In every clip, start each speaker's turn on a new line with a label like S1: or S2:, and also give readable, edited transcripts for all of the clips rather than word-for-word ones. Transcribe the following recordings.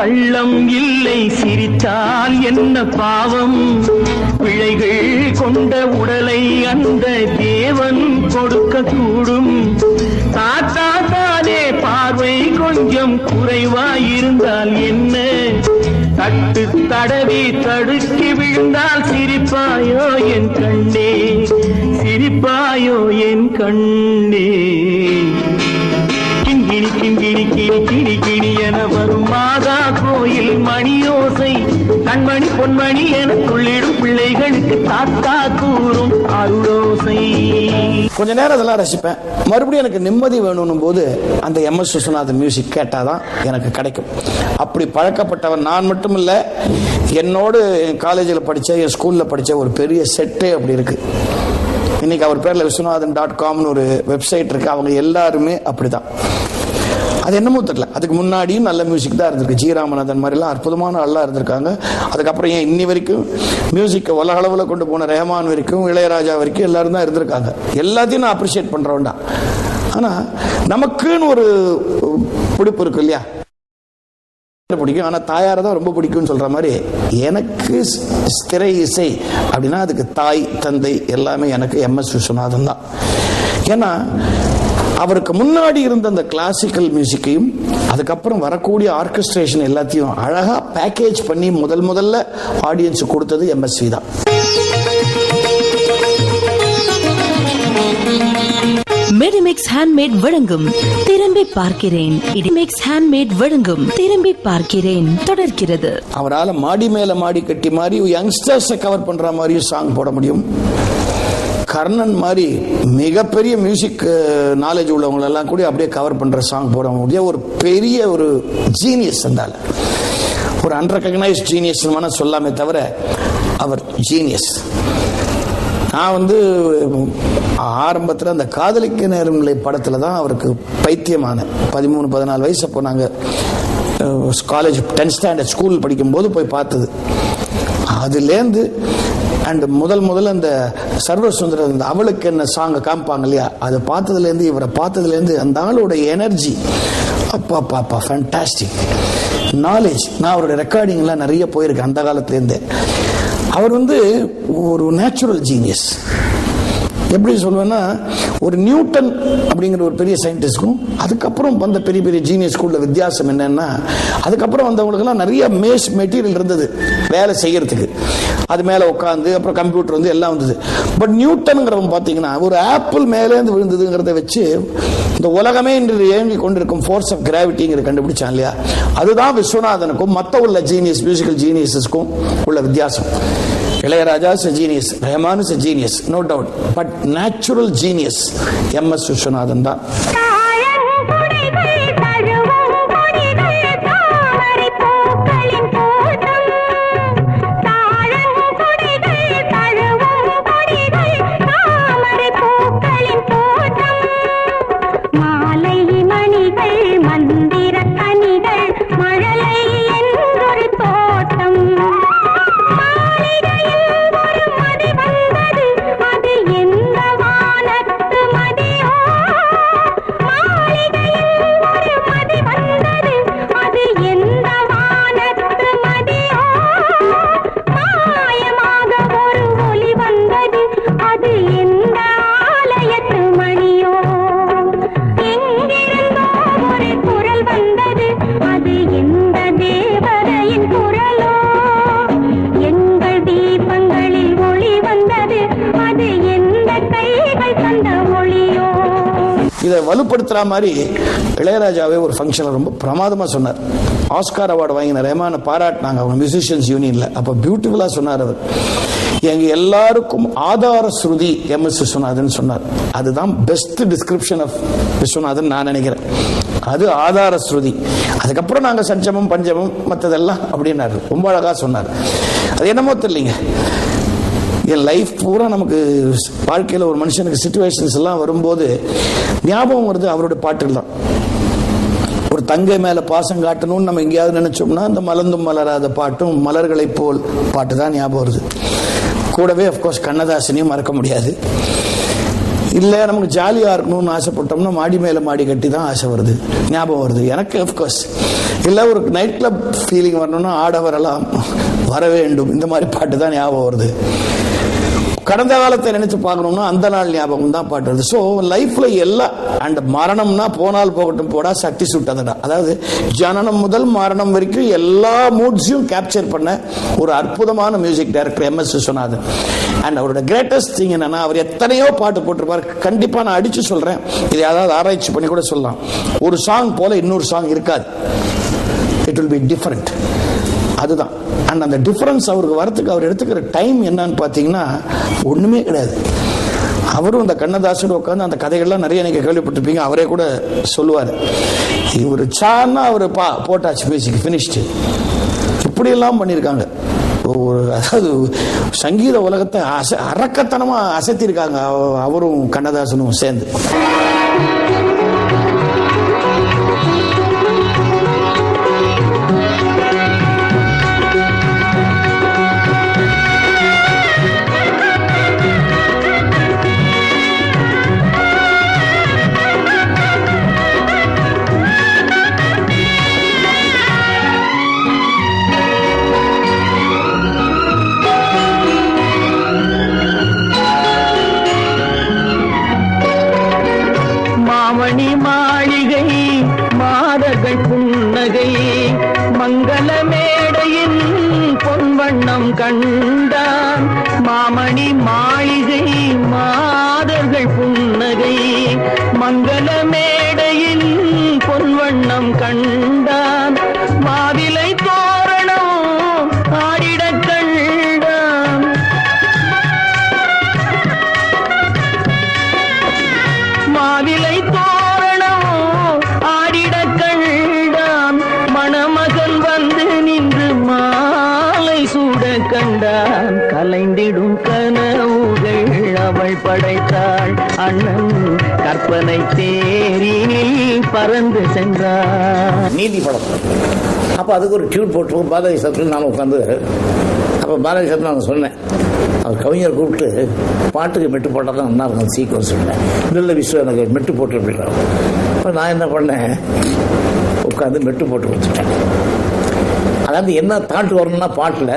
S1: கள்ளம் இல்லை சிரித்தால் என்ன பாவம், பிழைகள் கொண்ட உடலை அந்த தேவன் கொடுக்க கூடும். தாத்தா தானே பார்வை கொஞ்சம் குறைவாயிருந்தால் என்ன, தட்டு தடவி தடுக்கி விழுந்தால் சிரிப்பாயோ என் கண்ணே, சிரிப்பாயோ என் கண்ணே. கிண்கிணி கிண்கிணி கிணி கிணி கிணி என வரும் மாதா கோயில் மணியோசை, கண்மணி பொன்மணி என துள்ளிடும் பிள்ளைகளுக்கு தாத்தா கூறும் அருளோசை.
S2: கொஞ்ச நேரம் அதெல்லாம் ரசிப்பேன். மறுபடியும் எனக்கு நிம்மதி வேணும் போது அந்த எம்.எஸ். விஸ்வநாதன் மியூசிக் கேட்டாதான் எனக்கு கிடைக்கும். அப்படி பழக்கப்பட்டவன் நான் மட்டும் இல்ல, என்னோடு காலேஜில் படிச்ச, என் ஸ்கூல்ல படிச்ச ஒரு பெரிய செட்டே அப்படி இருக்கு. இன்னைக்கு அவர் பேர்ல விஸ்வநாதன்.comனு ஒரு வெப்சைட் இருக்கு. அவங்க எல்லாருமே அப்படிதான். அது என்னமோ தெரியல, அதுக்கு முன்னாடியும் நல்ல மியூசிக் தான் இருந்திருக்கு. ஜி ராமநாதன் மாதிரிலாம் அற்புதமான ஆள்லாம் இருந்திருக்காங்க. அதுக்கப்புறம் ஏன் இன்னி வரைக்கும் மியூசிக்கை உலக அளவில் கொண்டு போன ரஹ்மான் வரைக்கும், இளையராஜா வரைக்கும் எல்லாரும் தான் இருந்திருக்காங்க. எல்லாத்தையும் நான் அப்ரிஷியேட் பண்றேன்டா. ஆனா நமக்குன்னு ஒரு பிடிப்பு இருக்கு இல்லையா, பிடிக்கும். ஆனா தாயாரை தான் ரொம்ப பிடிக்கும்னு சொல்ற மாதிரி எனக்கு திரை இசை அப்படின்னா அதுக்கு தாய் தந்தை எல்லாமே எனக்கு எம்.எஸ். விஸ்வநாதன் தான். ஏன்னா அவருக்கு முன்னாடி இருந்த அந்த கிளாசிக்கல் மியூசிக்கையும் அதுக்கப்புறம் வரக்கூடிய ஆர்கெஸ்ட்ரேஷன் எல்லாத்தையும் அழகா பேக்கேஜ் பண்ணி முதல்ல ஆடியன்ஸ் கொடுத்தது எம்.எஸ்.வி தான்.
S3: மெடிமிக்ஸ் ஹேண்ட்மேட் வழங்கும் திரும்பி பார்க்கிறேன். மெடிமிக்ஸ் ஹேண்ட்மேட் வழங்கும் திரும்பி பார்க்கிறேன் தொடர்கிறது.
S2: அவரால் மாடி மேல மாடி கட்டி மாதிரி யங்ஸ்டர்ஸை கவர் பண்ற மாதிரியும் சாங் போட முடியும். கர்ணன் மாதிரி மிகப்பெரிய மியூசிக் நாலேஜ் உள்ளவங்க எல்லாம் கூட அப்படியே கவர் பண்ற சாங் போட முடியும். ஒரு பெரிய ஒரு ஜீனியஸ் இருந்தால, ஒரு அன்ரெகனைஸ்ட் ஜீனியஸ் சொல்லாமே தவிர அவர் ஜீனியஸ். நான் ஆரம்பத்தில் அந்த காதலிக்க நேரங்களை படத்தில் தான் அவருக்கு பைத்தியமான 13-14 வயசு. அப்போ நாங்கள் காலேஜ் 10th ஸ்டாண்டர்ட் ஸ்கூல் படிக்கும்போது போய் பார்த்தது. அதுலேருந்து அண்ட் முதல்ல அந்த சர்வர் சுந்தரம் அந்த அவளுக்கு என்ன சாங்கை காமிப்பாங்க இல்லையா, அதை பார்த்ததுலேருந்து இவரை பார்த்ததுலேருந்து அந்த ஆளோட எனர்ஜி அப்பா ஃபேண்டாஸ்டிக் நாலேஜ். நான் அவரோட ரெக்கார்டிங்லாம் நிறைய போயிருக்கேன் அந்த காலத்துலேருந்து. அவர் ஒரு நேச்சுரல் ஜீனியஸ். எப்படி சொல்லுவேன்னா, ஒரு நியூட்டன் அப்படிங்கிற ஒரு பெரிய சயின்டிஸ்டுக்கும் அதுக்கப்புறம் வந்த பெரிய பெரிய ஜீனியஸ்குள்ள வித்தியாசம் என்னன்னா, அதுக்கப்புறம் வந்தவங்களுக்கெல்லாம் நிறைய மேஸ் மெட்டீரியல் இருந்தது வேலை செய்யறதுக்கு. அது மேலே உட்காந்து அப்புறம் கம்ப்யூட்டர் எல்லாம் வந்தது. பட் நியூட்டனுங்கிறவங்க பார்த்தீங்கன்னா ஒரு ஆப்பிள் மேலேருந்து விழுந்ததுங்கிறத வச்சு இந்த உலகமே இன்று இயங்கி கொண்டிருக்கும் ஃபோர்ஸ் ஆஃப் கிராவிட்டிங்கிற கண்டுபிடிச்சான் இல்லையா, அதுதான் விஸ்வநாதனுக்கும் மற்ற உள்ள ஜீனியஸ் மியூசிக்கல் ஜீனியஸஸ்க்கும் உள்ள வித்தியாசம். Ilaiyaraaja is a genius, Rahman is a genius, no doubt, but natural genius M.S. Viswanathan தான். இதை வலுப்படுத்துற மாதிரி இளையராஜாவே ஒரு ஃபங்க்ஷனில் ரொம்ப பிரமாதமாக சொன்னார். ஆஸ்கார் அவார்டு வாங்கின ரஹ்மானை பாராட்டினாங்க அவங்க மியூசிஷியன்ஸ் யூனியனில். அப்போ பியூட்டிஃபுல்லாக சொன்னார் அவர், எங்க எல்லாருக்கும் ஆதார ஸ்ருதி எம்.எஸ். விஸ்வநாதன் சொன்னார். அதுதான் பெஸ்ட் டிஸ்கிரிப்ஷன் ஆஃப் விஸ்வநாதன் நான் நினைக்கிறேன். அது ஆதார ஸ்ருதி. அதுக்கப்புறம் நாங்கள் சஞ்சமம் பஞ்சமம் மற்றதெல்லாம் அப்படின்னாரு. ரொம்ப அழகாக சொன்னார். அது என்னமோ தெரியலைங்க, என் லைஃப் பூரா நமக்கு வாழ்க்கையில் ஒரு மனுஷனுக்கு சிச்சுவேஷன்ஸ் எல்லாம் வரும்போது ஞாபகம் வருது அவருடைய பாட்டுகள் தான். ஒரு தங்கை மேல பாசம் காட்டணும்னு நம்ம எங்கேயாவது நினைச்சோம்னா அந்த மலர்ந்தும் மலராத பாட்டும் மலர்களை போல் பாட்டு தான் ஞாபகம் வருது. கூடவே அஃப்கோர்ஸ் கண்ணதாசனையும் மறக்க முடியாது. இல்லை நமக்கு ஜாலியாக இருக்கணும்னு ஆசைப்பட்டோம்னா மாடி மேலே மாடி கட்டி தான் ஆசை வருது, ஞாபகம் வருது எனக்கு. அஃப்கோர்ஸ் இல்லை ஒரு நைட் கிளப் ஃபீலிங் வரணும்னா ஆட வரலாம் வர வேண்டும், இந்த மாதிரி பாட்டு தான் ஞாபகம் வருது. கடந்த காலத்தை நினைச்சு பார்க்கணும்னா அந்த நாள் ஞாபகம் தான் பாட்டு வருது. ஸோ லைஃப்ல எல்லாம் அண்ட் மரணம்னா போனால் போகட்டும் போடா சட்டி சுட்டதடா, அதாவது ஜனனம் முதல் மரணம் வரைக்கும் எல்லா மூட்ஸையும் கேப்சர் பண்ண ஒரு அற்புதமான music director MS Viswanathan. And அவரோட கிரேட்டஸ்ட் திங் என்னன்னா, அவர் எத்தனையோ பாட்டு போட்டிருப்பார். கண்டிப்பா நான் அடிச்சு சொல்றேன், இதை ஏதாவது ஆராய்ச்சி பண்ணி கூட சொல்லலாம். ஒரு சாங் போல இன்னொரு சாங் இருக்காது. It will be different. அதுதான். அண்ட் அந்த டிஃபரன்ஸ் அவருக்கு வரத்துக்கு அவர் எடுத்துக்கிற டைம் என்னன்னு பார்த்தீங்கன்னா ஒண்ணுமே கிடையாது. அவரும் அந்த கண்ணதாசன் உட்காந்து அந்த கதைகள்லாம் நிறைய நீங்க கேள்விப்பட்டிருப்பீங்க. அவரே கூட சொல்லுவார், இவர் சான்னா அவர் போட்டாச்சு மியூசிக் ஃபினிஷ்டு. இப்படியெல்லாம் பண்ணியிருக்காங்க. அதாவது சங்கீத உலகத்தை அரக்கத்தனமா அசத்திருக்காங்க அவரும் கண்ணதாசனும் சேர்ந்து.
S1: மாளிகை மாதர்கள் புன்னகை மங்கள மேடையின் பொன்வண்ணம் கண்டான். மாமணி மாளிகை மாதர்கள் புன்னகை மங்கள மேடையின் பொன்வண்ணம் கண்டான். மாவிலை தோரணம் ஆடிடக் கண்டான். மாவிலை கண்டான். கலைந்திடும் கனவுகள் அவள் படைத்தாள். அண்ணன் கற்பனை தேரினில் பறந்து சென்றான்.
S4: நீதி படம். அப்போ அதுக்கு ஒரு டியூன் போட்டு பாலாஜி சத்தில் நான் உட்காந்து, அப்போ பாலாஜி சத்தில் நான் சொன்னேன், அவர் கவிஞர் கூப்பிட்டு பாட்டுக்கு மெட்டு போட்டால் தான் நல்லா இருக்கும் சீக்கிரம் சொன்னேன். இல்லை விஸ்வம் எனக்கு மெட்டு போட்டு அப்படின்றான். அப்போ நான் என்ன பண்ணேன், உட்காந்து மெட்டு போட்டு கொடுத்துட்டேன். அதாவது என்ன தாட்டு வரணும்னா பாட்டில்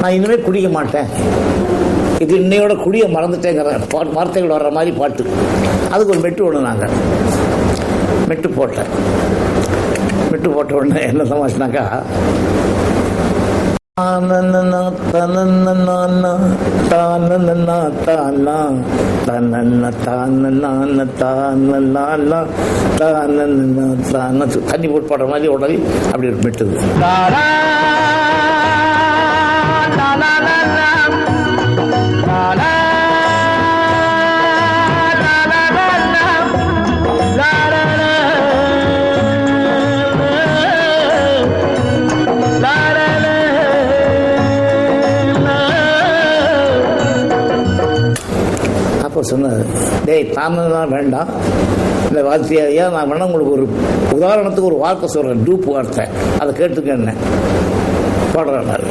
S4: நான் இனிமேல் குடிக்க மாட்டேன், இது இன்னையோட குடிய மறந்துட்டேங்கிற வார்த்தைகள் வர்ற மாதிரி பாட்டு. அதுக்கு ஒரு மெட்டு ஒன்று நாங்கள் மெட்டு போட்டேன். மெட்டு போட்ட உடனே என்ன சமாளிச்சினாக்கா, தண்ணி போட்டு பாடுற மாதிரி உடனே அப்படி ஒரு மெட்டுது. சொன்னது, டேய் தானதான் வேண்டாம் இந்த வார்த்தையா, ஏன் நான் வேணா உங்களுக்கு ஒரு உதாரணத்துக்கு ஒரு வார்த்தை சொல்றேன், டூப் வார்த்தை, அதை கேட்டுக்க என்ன பாடுறாரு.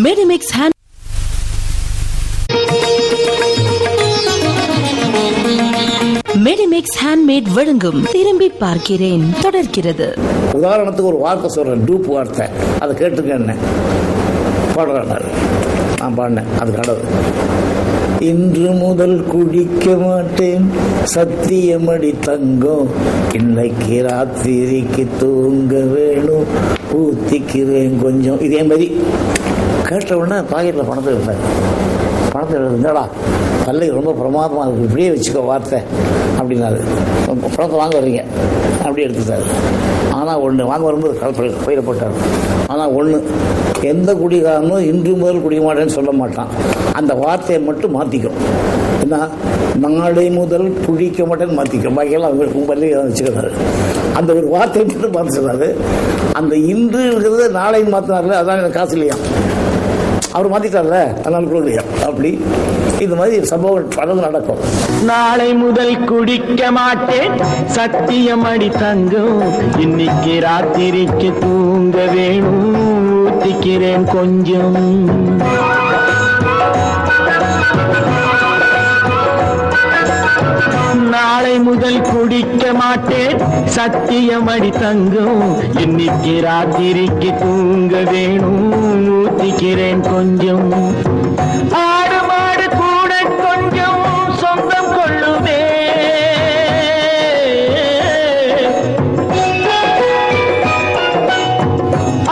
S3: மெடிமிக்ஸ் ஹேண்ட்மேட் வழங்கும் திரும்பி பார்க்கிறேன் தொடர்கிறது.
S4: உதாரணத்துக்கு ஒரு வார்த்தை சொல்றேன், டூப் வார்த்தை, அதை கேட்டுக்க என்ன பாடுறாரு. நான் பாடினேன், அது கடவுள். இன்று முதல் குடிக்க மாட்டேன் சத்தியமடி தங்கம், இன்னைக்கு ராத்திரிக்கு தூங்க வேணும் ஊத்திக்கிறேன் கொஞ்சம். இதே மாதிரி கேட்ட உடனே பாக்கெட்டில் பணத்தை எடுத்தார். பணத்தை எடுத்துடா பல்லை ரொம்ப பிரமாதமாக இருக்குது, இப்படியே வச்சுக்கோ வார்த்தை அப்படின்னாரு. பணத்தை வாங்க வர்றீங்க அப்படியே எடுத்துட்டாரு. ஆனால் ஒன்று வாங்க வரும்போது பயிர போட்டார். ஆனால் ஒன்று, எந்த குடிகாரனும் இன்று முதல் குடிக்க மாட்டேன்னு சொல்ல மாட்டான், அந்த வார்த்தையை மட்டும் மாற்றிக்கும். ஏன்னா நாளை முதல் குடிக்க மாட்டேன்னு மாற்றிக்கும், பாக்கியெல்லாம் அவங்க பள்ளி வச்சுக்கிறாரு. அந்த ஒரு வார்த்தையை மட்டும் மாற்றி சொன்னாரு. அந்த இன்று இருக்கிறது நாளைன்னு மாற்றினார்ல, அதான் எனக்கு காசு இல்லையா, அவர் மாத்திட்டார்ல அதனால கொடுக்கலையா. அப்படி இது மாதிரி சம்பவம் பலது நடக்கும்.
S1: நாளை முதல் குடிக்க மாட்டேன் சத்தியம் அடி தங்கம், இன்னைக்கு ராத்திரிக்கு தூங்க வேணும் ஊத்திக்கிறேன் கொஞ்சம். நாளை முதல் குடிக்க மாட்டேன் சத்தியமடி தங்கம் இன்னைக்கு ராத்திரிக்கு தூங்க வேணும் ஊத்திக்கிறேன் கொஞ்சம் ஆடு மாடு கூட கொஞ்சம் சொந்தம் கொள்ளுமே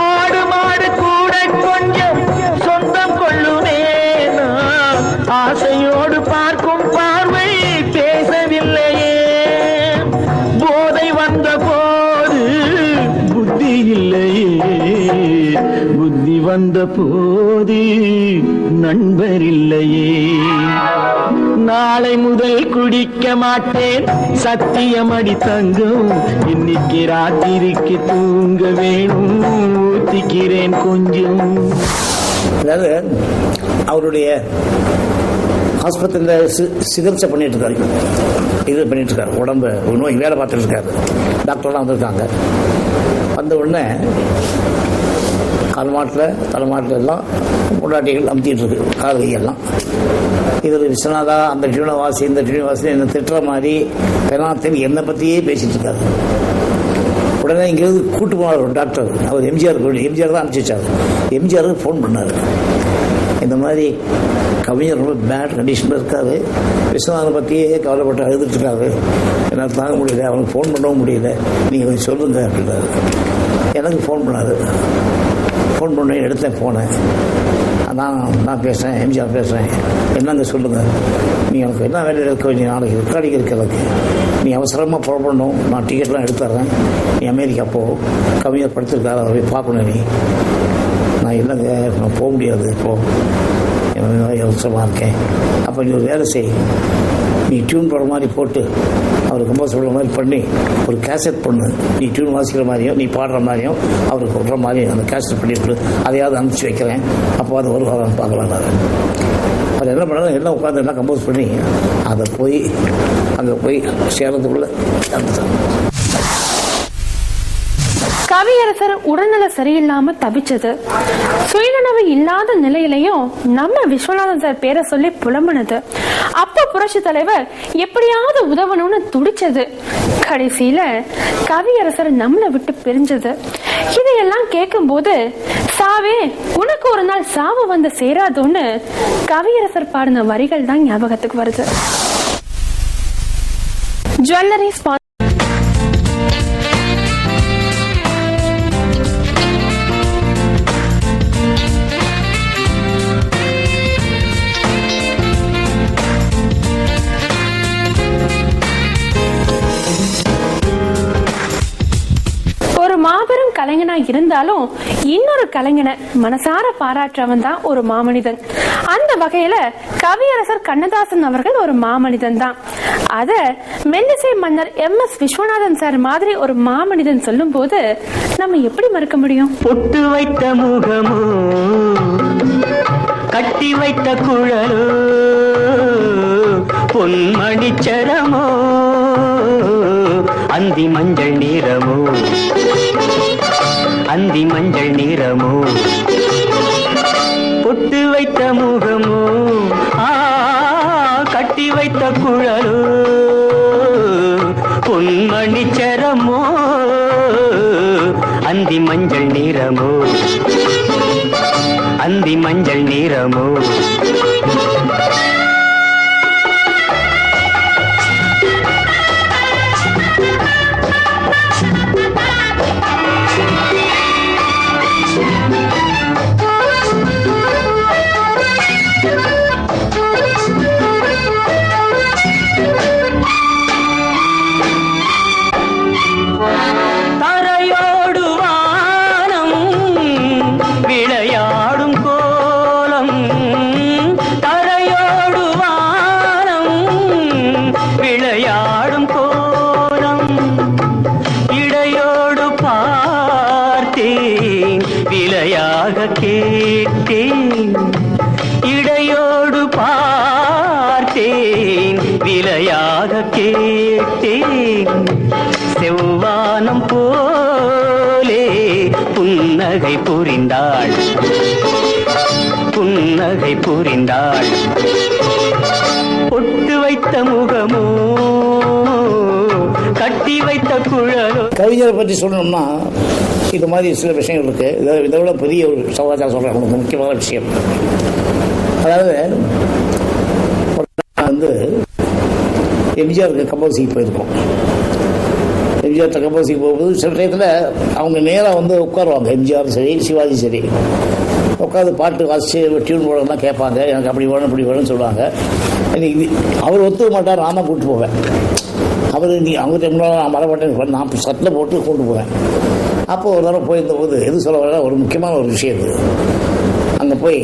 S1: ஆடு மாடு கூட கொஞ்சம் சொந்தம் கொள்ளுமே ஆசையோடு பார்க்கும் பார்வை பேசவில்லையே போதை வந்த போது புத்தி இல்லையே புத்தி வந்த போது நண்பர் இல்லையே நாளை முதல் குடிக்க மாட்டேன் சத்தியமடி தங்கம் இன்னைக்கு ராத்திரிக்கு தூங்க வேணும் ஊத்திக்கிறேன் கொஞ்சம்.
S4: அதாவது அவருடைய ஆஸ்பத்திரியில் சிகிச்சை பண்ணிட்டு இருக்காரு, இது பண்ணிட்டு இருக்காரு, உடம்பு நோய் வேலை பார்த்துட்டு இருக்காரு. டாக்டர்லாம் வந்திருக்காங்க. வந்த உடனே தலைமாட்டில் எல்லாம் பொண்டாட்டிகள் அமுத்திட்டு இருக்கு கால் கையெல்லாம். இதில் விஸ்வநாதா அந்த டியூனவாசி இந்த டியூனவாசி என்ன திட்டுற மாதிரி பெனாத்தில் என்னை பற்றியே பேசிட்டு இருக்காரு. உடனே இங்கேருந்து கூட்டு போனார் ஒரு டாக்டர். அவர் எம்ஜிஆர் தான் அனுப்பிச்சி வச்சார். எம்ஜிஆருக்கு ஃபோன் பண்ணார். இந்த மாதிரி கவிஞர் ரொம்ப பேட் கண்டிஷனில் இருக்காரு, விஸ்வநாதனை பற்றியே கவலைப்பட்டு அழுதுட்டு இருக்காரு, என்னால் தாங்க முடியல, அவனுக்கு ஃபோன் பண்ணவும் முடியல, நீங்கள் கொஞ்சம் சொல்லுங்க அப்படின்னாரு. எனக்கு ஃபோன் பண்ணார். ஃபோன் பண்ணி எடுத்தேன் ஃபோனை. நான் பேசுகிறேன், எம்ஜிஆர் பேசுகிறேன், என்னங்க சொல்லுங்கள், நீ எனக்கு என்ன வேலையில் இருக்க வேண்டிய நாளைக்கு ரெக்கார்டிங் இருக்கிறதுக்கு நீ அவசரமாக புறப்படணும், நான் டிக்கெட்லாம் எடுத்துட்றேன், நீ அமெரிக்கா போ, கவிஞர் படுத்திருக்காரு, அவரை போய் பார்க்கணும். நான் இல்லைங்க நான் போக முடியாது, இப்போது அவசரமாக இருக்கேன். அப்போ நீ ஒரு வேலை செய், நீ டியூன் போடுற மாதிரி போட்டு அவருக்கு ரொம்ப சொல்கிற மாதிரி பண்ணி ஒரு கேசட் பண்ணு, நீ டியூன் வாசிக்கிற மாதிரியும் நீ பாடுற மாதிரியும் அவருக்கு சொல்கிற மாதிரியும் அந்த கேசட் பண்ணிட்டு அதையாவது அனுப்பிச்சி வைக்கிறேன், அப்போ அது ஒரு வாரம் பார்க்கலாம். அவர் என்ன பண்ணாலும் எல்லாம் உட்காந்து எல்லாம் கம்போஸ் பண்ணி அதை போய் அங்கே போய் சேர்றதுக்குள்ள
S5: கவியரசர் உடல்நல சரியில்லாம தவிச்சது, சுயநினைவு இல்லாத நிலையிலையும் நம்ம விஸ்வநாதன் சார் பேரை சொல்லி புலம்புனது, அப்ப புரட்சி தலைவர் எப்படியாவது உதவணும்னு துடிச்சது, கடைசியில கவியரசர் நம்மளை விட்டு பிரிஞ்சது. இதையெல்லாம் கேட்கும் போது சாவே உனக்கு ஒரு நாள் சாவு வந்து சேராதோன்னு கவியரசர் பாடின வரிகள் தான் ஞாபகத்துக்கு வருது. ஜுவல்லரி மாபெரும் கலைஞனா இருந்தாலும் இன்னொரு கலைஞனை மனசார பாராட்டுறவன் தான் ஒரு மாமனிதன். அந்த வகையில கவியரசர் கண்ணதாசன் அவர்கள் ஒரு மாமனிதன் தான். அத மெல்லிசை மன்னர் MS விஸ்வநாதன் சார் மாதிரி ஒரு மாமனிதன் சொல்லும் போது நம்ம எப்படி மறுக்க முடியும்?
S1: பொட்டு வைத்த முகமோ கட்டி வைத்த குழலோ பொன்மணிச்சரமோ அந்தி மஞ்சள் நீரமோ அந்தி மஞ்சள் நீரமோ பொட்டு வைத்த முகமோ கட்டி வைத்த குழலோ பொன்மணிச்சரமோ அந்தி மஞ்சள் நீரமோ அந்தி மஞ்சள் நீரமோ இடையோடு பார்த்தேன் விலையாக கேட்டேன் செவ்வானம் போலே புன்னகை புரிந்தாள் புன்னகை புரிந்தாள் பொட்டு வைத்த முகமோ கட்டி வைத்த குழலோ.
S4: கவிஞரை பற்றி சொல்லணும்னா இது மாதிரி சில விஷயங்கள் இருக்கு. இதை விட பெரிய ஒரு சமாச்சாரம் சொல்றேன் உங்களுக்கு, முக்கியமான விஷயம். அதாவது வந்து எம்ஜிஆருக்கு கம்போசிங் போயிருக்கோம். எம்ஜிஆர் கம்போசிங் போகும்போது சில டயத்தில் அவங்க நேராக வந்து உட்காருவாங்க. எம்ஜிஆர் சரி, சிவாஜி சரி, உட்காந்து பாட்டு வாசிச்சு டியூன் போடலாம் கேட்பாங்க. எனக்கு அப்படி வேணும் இப்படி வேணும்னு சொல்லுவாங்க. அவர் ஒத்துக்க மாட்டார், நான் தான் கூப்பிட்டு போவேன். அவர் அவங்க முன்னாடி நான் வரமாட்டேன், நான் சட்டில் போட்டு கூப்பிட்டு போவேன். அப்போது ஒரு தடவை போயிருந்தபோது எது சொல்ல வர ஒரு முக்கியமான ஒரு விஷயம் இது. அங்கே போய்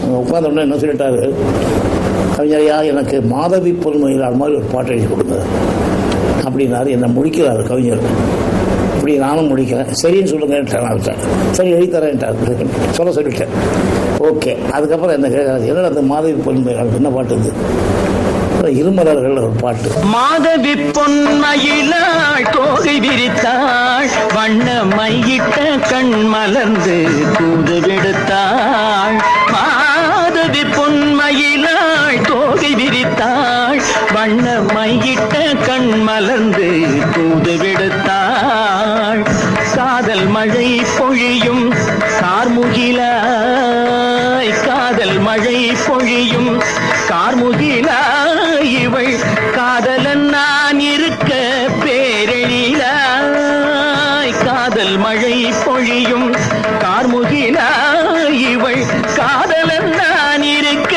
S4: அங்கே உட்காந்தோடனே என்ன சொல்லிட்டாரு, கவிஞரையா எனக்கு மாதவி பொன்மையிலான மாதிரி ஒரு பாட்டு எழுதி கொடுங்க அப்படின்னாரு. என்னை முடிக்கிறாரு கவிஞர். இப்படி நானும் முடிக்கிறேன், சரின்னு சொல்லுங்கன்ட்டேன். நான் விட்டேன், சரி எழுதித்தரேன்ட்டார், சொல்லிட்டேன். ஓகே. அதுக்கப்புறம் என்ன கேட்கறாரு, என்னடா அந்த மாதவி பொன்மையிலான என்ன பாட்டு இது? இருமலர்கள் ஒரு பாட்டு.
S1: மாதவி பொன்மயிலாள் தோகை விரித்தாள், வண்ண மையிட்ட கண் மலர்ந்து தூது விடுத்தாள். மாதவி பொன்மயிலாள் தோகை விரித்தாள், வண்ண மையிட்ட கண் மலர்ந்து தூது விடுத்தாள். காதல் மழை பொழியும் கார்முகிலாய், காதல் மழை பொழியும் கார்முகிலாய், இவள் காதலன் நான் இருக்க பேரெழிலாய். காதல் மழை பொழியும் கார்முகிலாய், இவள் காதலன் நான் இருக்க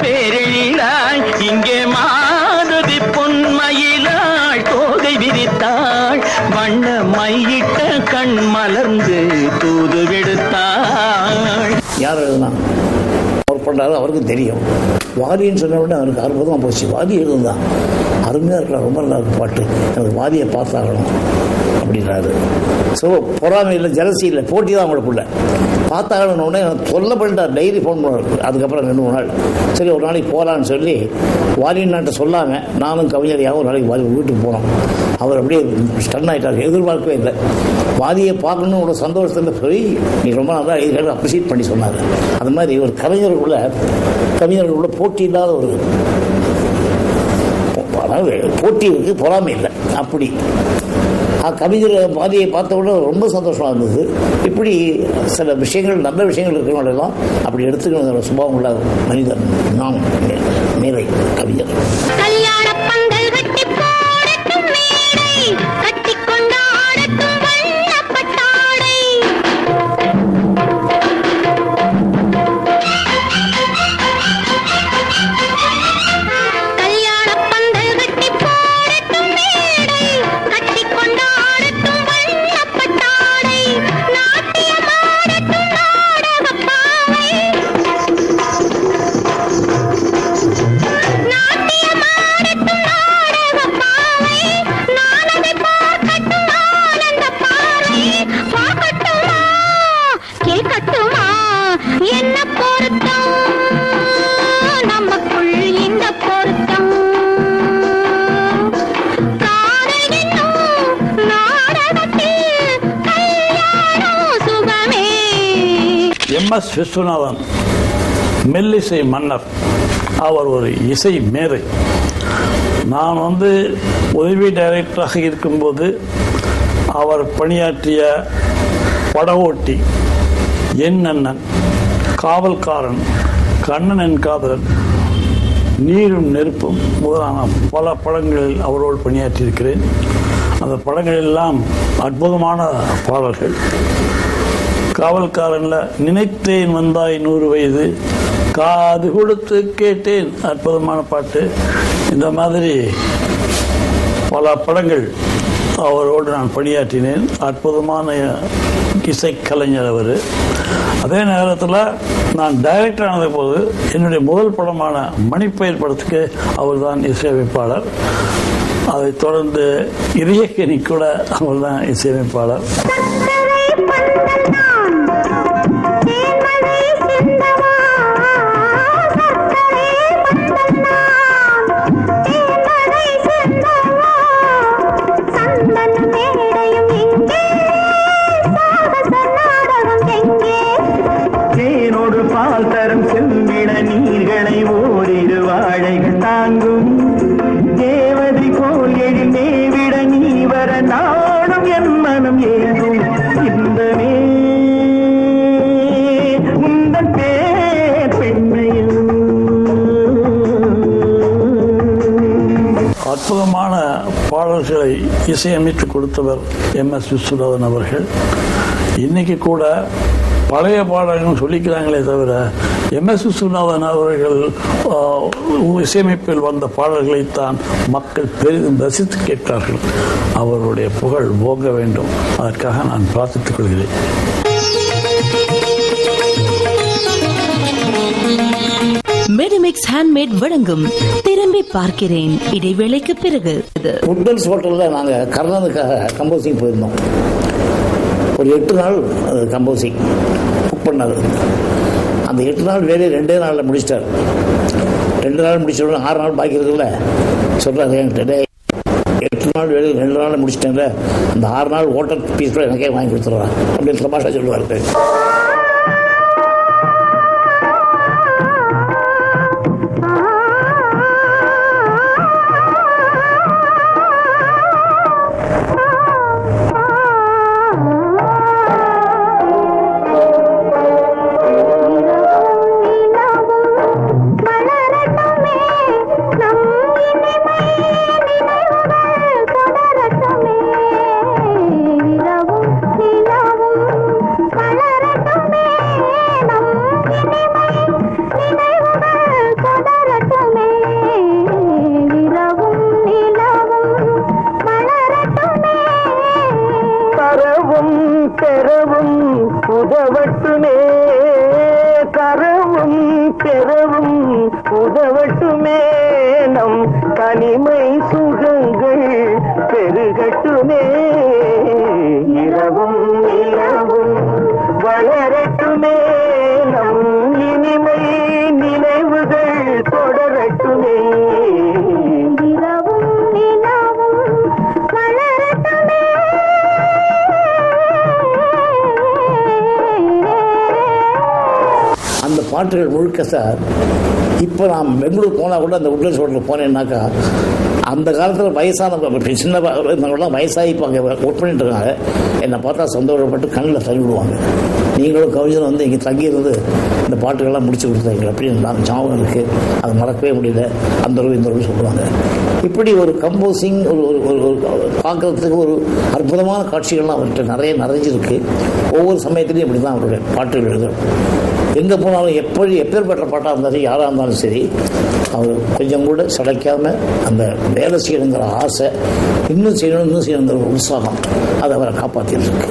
S1: பேரெழிலாய். இங்கே மாதவி பொன்மயிலாள் தோகை விரித்தாள், வண்ண மையிட்ட கண் மலர்ந்து தூது விடுத்தாள்.
S4: யார் எழுதுனா அவர் பண்ணுறாரு, அவருக்கு தெரியும். வாரின்னு சொன்ன உடனே அவருக்கு அற்புதமாக போச்சு. வாதி எழுதுந்தான், அருமையாக இருக்கலாம், ரொம்ப நல்லா இருக்கு பாட்டு, எனக்கு வாதியை பார்த்தாகணும் அப்படின்றாரு. ஸோ பொறாமை இல்லை, ஜலசி இல்லை, போட்டி தான் அவங்களுக்குள்ள. பார்த்தாகணும் உடனே எனக்கு சொல்ல பண்ணிட்டார், டைரி ஃபோன் பண்ணுவார். அதுக்கப்புறம் 2 நாள் சரி ஒரு நாளைக்கு போகலான்னு சொல்லி வாரின்னாட்ட சொல்லாமல் நானும் கவிஞரையாகவும் ஒரு நாளைக்கு வாரி வீட்டுக்கு போனோம். அவர் அப்படியே ஸ்டன் ஆகிட்டார், எதிர்பார்க்கவே இல்லை. வாதியை பார்க்கணுன்னு ஒரு சந்தோஷத்தில் போய் நீ ரொம்ப நல்லா எழுதி அப்ரிஷியேட் பண்ணி சொன்னார். அது மாதிரி ஒரு கவிஞர்களுக்குள்ள போட்டி இல்லாத ஒரு, அதாவது போட்டி இருக்கு, பொறாமை இல்லை. அப்படி கவிஞர் வாதியை பார்த்த உடனே ரொம்ப சந்தோஷமாக இருந்தது. இப்படி சில விஷயங்கள், நல்ல விஷயங்கள் இருக்கிறவங்களெல்லாம் அப்படி எடுத்துக்கணும் சுபாவம் உள்ள மனிதன் நான் மேலை கவிஞர்.
S6: எம்.எஸ். விஸ்வநாதன் மெல்லிசை மன்னர். அவர் ஒரு இசை மேதை. நான் உதவி டைரக்டராக இருக்கும்போது அவர் பணியாற்றிய படகோட்டி, என் அண்ணன், காவல்காரன், கண்ணன் என் காதலன், நீரும் நெருப்பும் முதலான பல படங்களில் அவரோடு பணியாற்றியிருக்கிறேன். அந்த படங்களெல்லாம் அற்புதமான பாடல்கள். காவல்காரன்ல நினைத்தேன் வந்தாய் 100 வயது, காது கொடுத்து கேட்டேன், அற்புதமான பாட்டு. இந்த மாதிரி பல படங்கள் அவரோடு நான் பணியாற்றினேன். அற்புதமான இசைக்கலைஞர் அவர். அதே நேரத்தில் நான் டைரக்டர் ஆனது போது என்னுடைய முதல் படமான மணிப்பயிர் படத்துக்கு அவர் தான் இசையமைப்பாளர். அதைத் தொடர்ந்து இறையக்கனி கூட அவர் தான் இசையமைப்பாளர்.
S1: பால் தரும் செம்பிட நீர்களை ஓரிரு வாழைகள் தாங்கும் தேவதை கோல் எழில் மேவிட நீ
S6: பாடல்களை இசையமைத்து கொடுத்தவர் MS விஸ்வநாதன் அவர்கள். இன்னைக்கு கூட பழைய பாடல்கள் சொல்லிக்கிறாங்களே தவிர MS விஸ்வநாதன் அவர்கள் இசையமைப்பில் வந்த பாடல்களைத்தான் மக்கள் பெரிதும் ரசித்து கேட்கிறார்கள். அவருடைய புகழ் ஓங்க வேண்டும், அதற்காக நான் பிரார்த்தித்துக் கொள்கிறேன்.
S3: மெடிமிக்ஸ் ஹேண்ட்மேட் வழங்கும் திரும்பி பார்க்கிறேன். இடைவேளைக்கு பிறகு
S4: உட்லண்ட்ஸ் ஹோட்டலில் நாங்கள் கர்ணனுக்காக கம்போசிங் போயிருந்தோம். ஒரு 8 நாள் கம்போசிங் புக் பண்ணார். அந்த 8 நாள் வேலையை 2 நாளில் முடிச்சிட்டார். 2 நாள் முடிச்சோட 6 நாள் பாக்கி இருக்குல்ல சொல்கிறாரு என்கிட்ட, 8 நாள் வேலையை 2 நாளில் முடிச்சிட்டேன்ல, அந்த 6 நாள் ஹோட்டல் பீஸ் கூட எனக்கே வாங்கி கொடுத்துருவான் அப்படின்னு தமாஷா சொல்லுவார்.
S1: உதவட்டுமே நம் தனிமை சுகங்கள் பெருகட்டுமே, இரவும் நிலவும் வளரட்டுமே, நம் இனிமை நினைவுகள் தொடரட்டுமே, இரவும் நிலவும் வளரட்டுமே.
S4: அந்த பாட்டுகள் முழுக்க சார், இப்போ நான் பெங்களூர் போனால் கூட அந்த உட்லண்ட்ஸ் ஹோட்டலில் போனேன்னாக்கா, அந்த காலத்தில் வயசான சின்ன வயசாகி இப்போ அங்கே ஒர்க் பண்ணிட்டு இருக்காங்க. என்னை பார்த்தா சந்தோஷப்பட்டு கண்ணில் தள்ளி விடுவாங்க. நீங்களும் கவிஞரும் வந்து இங்கே தங்கியிருந்து இந்த பாட்டுகள்லாம் முடிச்சு கொடுத்தாங்க அப்படின்னு நான் ஞாபகம் இருக்குது. அது மறக்கவே முடியல. அந்த அளவு இந்த அளவு சொல்லுவாங்க. இப்படி ஒரு கம்போசிங் ஒரு பார்க்கறதுக்கு ஒரு அற்புதமான காட்சிகள்லாம் அவர்கிட்ட நிறைய நிறைஞ்சிருக்கு. ஒவ்வொரு சமயத்துலையும் இப்படி தான் அவருடைய பாட்டுகள் எழுதும். எங்கே போனாலும் எப்பேற்பட்ட பாட்டாக இருந்தாலும் யாராக இருந்தாலும் சரி, அவர் கொஞ்சம் கூட சளைக்காமல் அந்த வேலை செய்யணுங்கிற ஆசை, இன்னும் செய்யணுங்கிற ஒரு உற்சாகம், அதை அவரை காப்பாற்றிட்டு இருக்கு.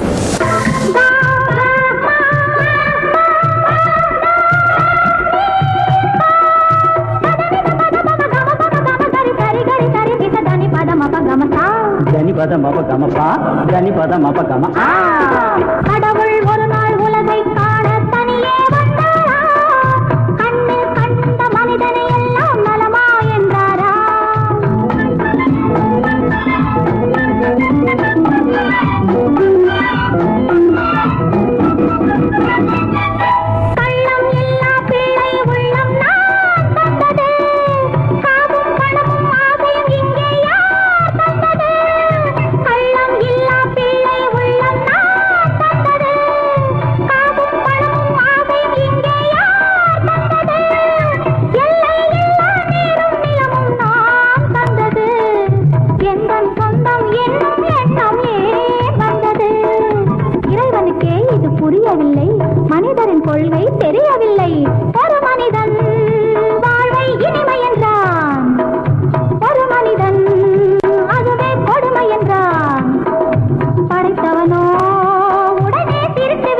S7: கடவுள் ஒரு நாள் உலகை காண தனியே வந்தாரா, கண்ணில் கண்ட மனிதனை எல்லாம் நலமா என்றாரா. கள்ளம் இல்லா பிள்ளை உள்ளம் நான் தந்தது, காவும் பணமும் ஆசையும் இங்கே யார் தந்தது. கள்ளம் இல்லா பிள்ளை உள்ளம் நான் தந்தது, காவும் பணமும் ஆசையும் இங்கே யார் தந்தது. எல்லை இல்லா நீரும் நிலமும் நான் தந்தது, எந்தன் சொந்தம் என்னும் எண்ணம் ஏன் வந்தது. இறைவனுக்கே இது புரியவில்லை, மனிதரின் கொள்கை தெரியவில்லை. ஒரு மனிதன் வாழ்வை இனிமை என்றான், ஒரு மனிதன் அதுவே கொடுமை என்றான். படைத்தவனோ உடனே திருத்தி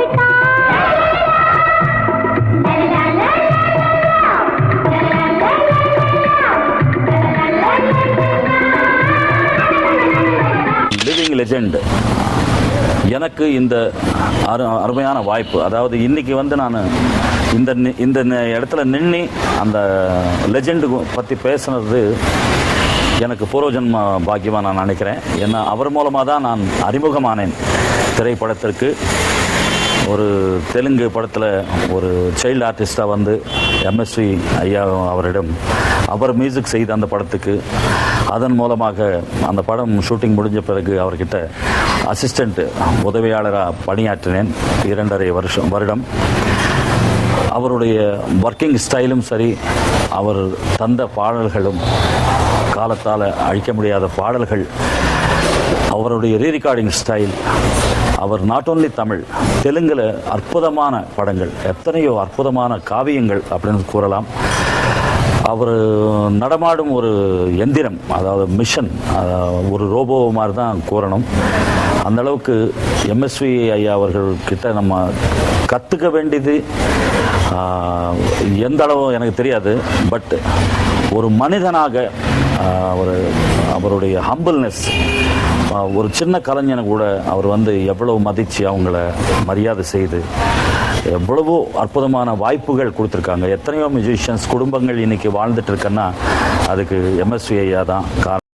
S8: லிவிங் லெஜெண்ட். எனக்கு இந்த அருமையான வாய்ப்பு, அதாவது இன்னைக்கு வந்து நான் இந்த இடத்துல நின்று அந்த லெஜெண்டு பற்றி பேசுனது எனக்கு பூர்வஜன்ம பாக்கியமாக நான் நினைக்கிறேன். ஏன்னா அவர் மூலமாக தான் நான் அறிமுகமானேன் திரைப்படத்திற்கு. ஒரு தெலுங்கு படத்தில் ஒரு சைல்டு ஆர்டிஸ்டாக வந்து MSV ஐயா அவரிடம் அவர் மியூசிக் செய்த அந்த படத்துக்கு, அதன் மூலமாக அந்த படம் ஷூட்டிங் முடிஞ்ச பிறகு அவர்கிட்ட அசிஸ்டண்ட் உதவியாளராக பணியாற்றினேன் 2.5 வருடம். அவருடைய ஒர்க்கிங் ஸ்டைலும் சரி, அவர் தந்த பாடல்களும் காலத்தால் அழிக்க முடியாத பாடல்கள். அவருடைய ரீரெக்கார்டிங் ஸ்டைல், அவர் நாட் ஓன்லி தமிழ், தெலுங்கில் அற்புதமான படங்கள், எத்தனையோ அற்புதமான காவியங்கள் அப்படின்னு கூறலாம். அவர் நடமாடும் ஒரு எந்திரம், அதாவது மிஷன், ஒரு ரோபோ மாதிரி தான் கூறணும். அந்த அளவுக்கு எம்எஸ்வி ஐயா அவர்கள்கிட்ட நம்ம கற்றுக்க வேண்டியது எந்த அளவு எனக்கு தெரியாது. பட் ஒரு மனிதனாக அவருடைய ஹம்பிள்னஸ், ஒரு சின்ன கலைஞனை கூட அவர் எவ்வளவு மதித்து அவங்கள மரியாதை செய்து எவ்வளவோ அற்புதமான வாய்ப்புகள் கொடுத்துருக்காங்க. எத்தனையோ மியூசிஷியன்ஸ் குடும்பங்கள் இன்னைக்கு வாழ்ந்துட்டு இருக்குன்னா அதுக்கு எம்எஸ்வி ஐயா தான் காரணம்.